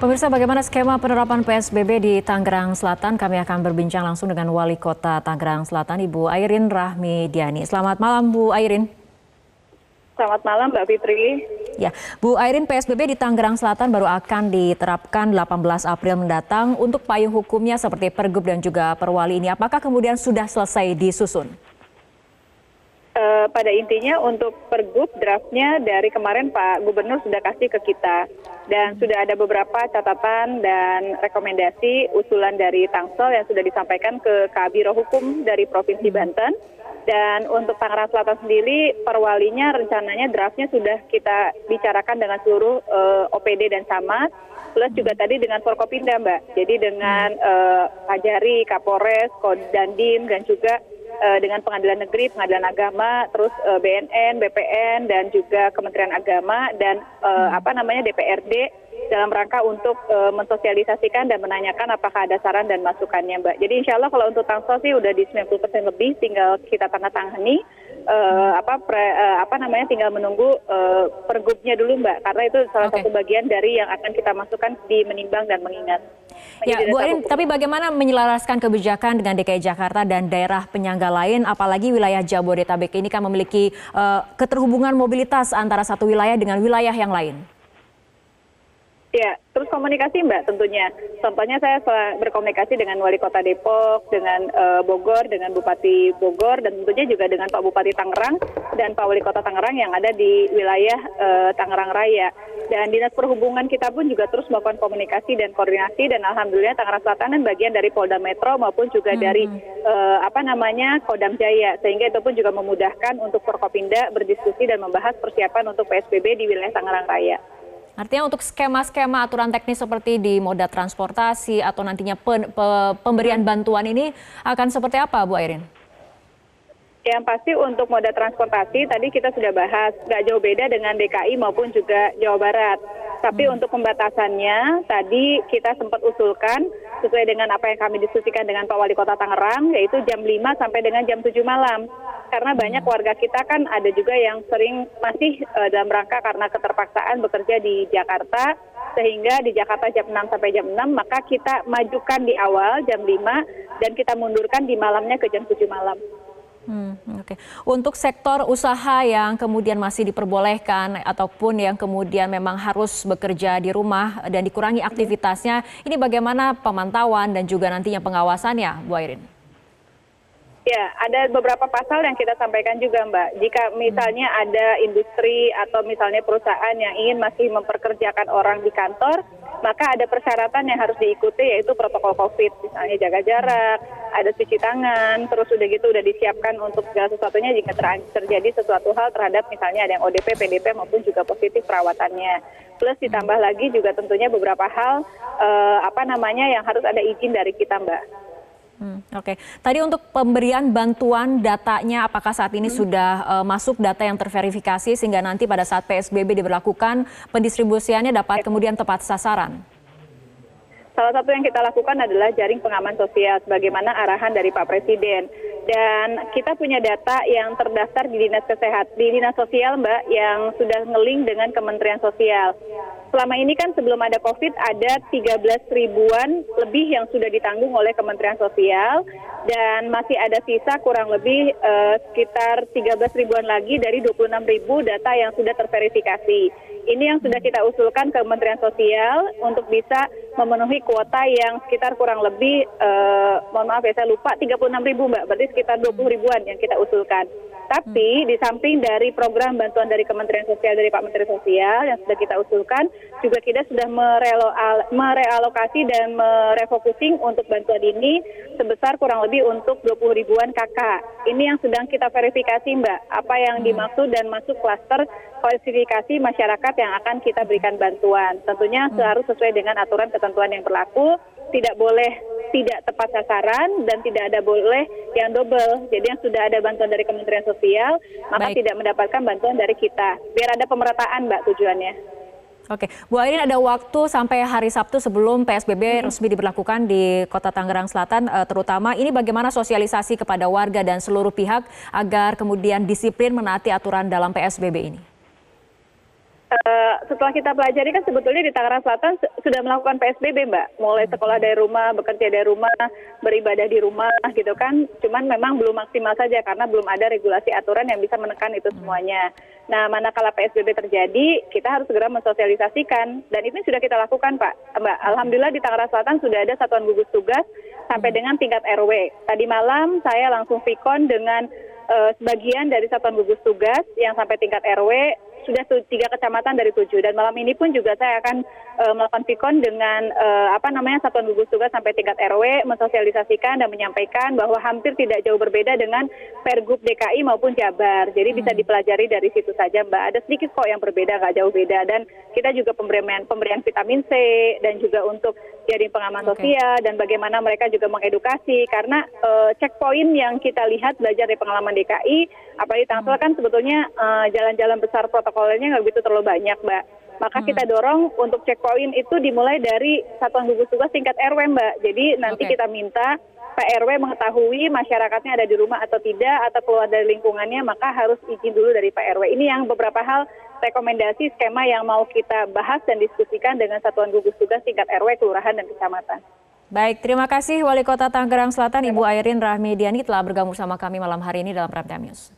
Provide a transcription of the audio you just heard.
Pemirsa, bagaimana skema penerapan PSBB di Tangerang Selatan? Kami akan berbincang langsung dengan Wali Kota Tangerang Selatan, Ibu Airin Rahmidiani. Selamat malam, Bu Airin. Selamat malam, Mbak Fitri. Ya, Bu Airin, PSBB di Tangerang Selatan baru akan diterapkan 18 April mendatang. Untuk payung hukumnya seperti Pergub dan juga Perwali ini, apakah kemudian sudah selesai disusun? Pada intinya untuk Pergub draftnya dari kemarin Pak Gubernur sudah kasih ke kita dan sudah ada beberapa catatan dan rekomendasi usulan dari Tangsel yang sudah disampaikan ke Kabiro Hukum dari Provinsi Banten. Dan untuk Tangerang Selatan sendiri Perwalinya rencananya draftnya sudah kita bicarakan dengan seluruh OPD dan Camat, plus juga tadi dengan Forkopimda, Mbak. Jadi dengan Kajari, Kapolres, Dandim dan juga dengan Pengadilan Negeri, Pengadilan Agama, terus BNN, BPN, dan juga Kementerian Agama dan DPRD dalam rangka untuk mensosialisasikan dan menanyakan apakah ada saran dan masukannya, Mbak. Jadi insya Allah kalau untuk Tangsel sih udah di 90% lebih, tinggal kita tanda tangani, tinggal menunggu Pergubnya dulu, Mbak, karena itu salah satu bagian dari yang akan kita masukkan di menimbang dan mengingat. Ya, Bu Airin, tapi bagaimana menyelaraskan kebijakan dengan DKI Jakarta dan daerah penyangga lain, apalagi wilayah Jabodetabek ini kan memiliki keterhubungan mobilitas antara satu wilayah dengan wilayah yang lain? Ya, terus komunikasi, Mbak, tentunya. Contohnya saya berkomunikasi dengan Wali Kota Depok, dengan Bogor, dengan Bupati Bogor, dan tentunya juga dengan Pak Bupati Tangerang dan Pak Wali Kota Tangerang yang ada di wilayah Tangerang Raya. Dan Dinas Perhubungan kita pun juga terus melakukan komunikasi dan koordinasi, dan alhamdulillah Tangerang Selatan kan bagian dari Polda Metro maupun juga dari Kodam Jaya, sehingga itu pun juga memudahkan untuk Forkopimda berdiskusi dan membahas persiapan untuk PSBB di wilayah Tangerang Raya. Artinya untuk skema-skema aturan teknis seperti di moda transportasi atau nantinya pemberian bantuan ini akan seperti apa, Bu Airin? Yang pasti untuk moda transportasi tadi kita sudah bahas, nggak jauh beda dengan DKI maupun juga Jawa Barat. Tapi untuk pembatasannya tadi kita sempat usulkan sesuai dengan apa yang kami diskusikan dengan Pak Wali Kota Tangerang, yaitu jam 5 sampai dengan jam 7 malam. Karena banyak warga kita kan ada juga yang sering masih dalam rangka karena keterpaksaan bekerja di Jakarta, sehingga di Jakarta jam 6 sampai jam 6, maka kita majukan di awal jam 5 dan kita mundurkan di malamnya ke jam 7 malam. Oke. Untuk sektor usaha yang kemudian masih diperbolehkan ataupun yang kemudian memang harus bekerja di rumah dan dikurangi aktivitasnya, ini bagaimana pemantauan dan juga nantinya pengawasannya, Bu Airin? Ya, ada beberapa pasal yang kita sampaikan juga, Mbak. Jika misalnya ada industri atau misalnya perusahaan yang ingin masih memperkerjakan orang di kantor, maka ada persyaratan yang harus diikuti, yaitu protokol COVID. Misalnya jaga jarak, ada cuci tangan, terus udah gitu udah disiapkan untuk segala sesuatunya jika terjadi sesuatu hal terhadap misalnya ada yang ODP, PDP maupun juga positif perawatannya. Plus ditambah lagi juga tentunya beberapa hal yang harus ada izin dari kita, Mbak. Oke. Tadi untuk pemberian bantuan datanya, apakah saat ini sudah masuk data yang terverifikasi sehingga nanti pada saat PSBB diberlakukan pendistribusiannya dapat kemudian tepat sasaran? Salah satu yang kita lakukan adalah jaring pengaman sosial sebagaimana arahan dari Pak Presiden. Dan kita punya data yang terdaftar di Dinas Sosial, Mbak, yang sudah nge-link dengan Kementerian Sosial. Selama ini kan sebelum ada COVID ada 13 ribuan lebih yang sudah ditanggung oleh Kementerian Sosial dan masih ada sisa kurang lebih sekitar 13 ribuan lagi dari 26 ribu data yang sudah terverifikasi. Ini yang sudah kita usulkan ke Kementerian Sosial untuk bisa memenuhi kuota yang sekitar kurang lebih, saya lupa, 36 ribu, Mbak, berarti sekitar 20 ribuan yang kita usulkan. Tapi di samping dari program bantuan dari Kementerian Sosial dari Pak Menteri Sosial yang sudah kita usulkan, juga kita sudah merealokasi dan merefocusing untuk bantuan ini sebesar kurang lebih untuk 20 ribuan kakak. Ini yang sedang kita verifikasi, Mbak, apa yang dimaksud dan masuk klaster klasifikasi masyarakat yang akan kita berikan bantuan. Tentunya harus sesuai dengan aturan ketentuan yang berlaku, tidak boleh tidak tepat sasaran dan tidak ada boleh yang double. Jadi yang sudah ada bantuan dari Kementerian Sosial, maka tidak mendapatkan bantuan dari kita. Biar ada pemerataan, Mbak, tujuannya. Oke, Bu Airin, ada waktu sampai hari Sabtu sebelum PSBB resmi diberlakukan di Kota Tangerang Selatan, terutama ini bagaimana sosialisasi kepada warga dan seluruh pihak agar kemudian disiplin menaati aturan dalam PSBB ini? setelah kita pelajari kan sebetulnya di Tangerang Selatan sudah melakukan PSBB, Mbak. Mulai sekolah dari rumah, bekerja dari rumah, beribadah di rumah gitu kan. Cuman memang belum maksimal saja karena belum ada regulasi aturan yang bisa menekan itu semuanya. Nah, manakala PSBB terjadi, kita harus segera mensosialisasikan. Dan ini sudah kita lakukan, Mbak. Alhamdulillah di Tangerang Selatan sudah ada satuan gugus tugas sampai dengan tingkat RW. Tadi malam saya langsung vikon dengan sebagian dari satuan gugus tugas yang sampai tingkat RW, sudah 3 kecamatan dari 7, dan malam ini pun juga saya akan melakukan vikon dengan satuan gugus tugas sampai tingkat RW, mensosialisasikan dan menyampaikan bahwa hampir tidak jauh berbeda dengan Pergub DKI maupun Jabar. Jadi bisa dipelajari dari situ saja, Mbak. Ada sedikit kok yang berbeda, nggak jauh beda. Dan kita juga pemberian vitamin C dan juga untuk jaring pengaman sosial dan bagaimana mereka juga mengedukasi, karena checkpoint yang kita lihat belajar dari pengalaman DKI, apalagi Tangsel kan sebetulnya jalan-jalan besar protokolnya nggak begitu terlalu banyak, Mbak. Maka kita dorong untuk checkpoint itu dimulai dari satuan gugus tugas tingkat RW, Mbak. Jadi nanti kita minta Pak RW mengetahui masyarakatnya ada di rumah atau tidak, atau keluar dari lingkungannya, maka harus izin dulu dari Pak RW. Ini yang beberapa hal rekomendasi skema yang mau kita bahas dan diskusikan dengan satuan gugus tugas tingkat RW, kelurahan, dan kecamatan. Baik, terima kasih Wali Kota Tangerang Selatan Ibu Airin Rahmidiani telah bergabung sama kami malam hari ini dalam Prime Time News.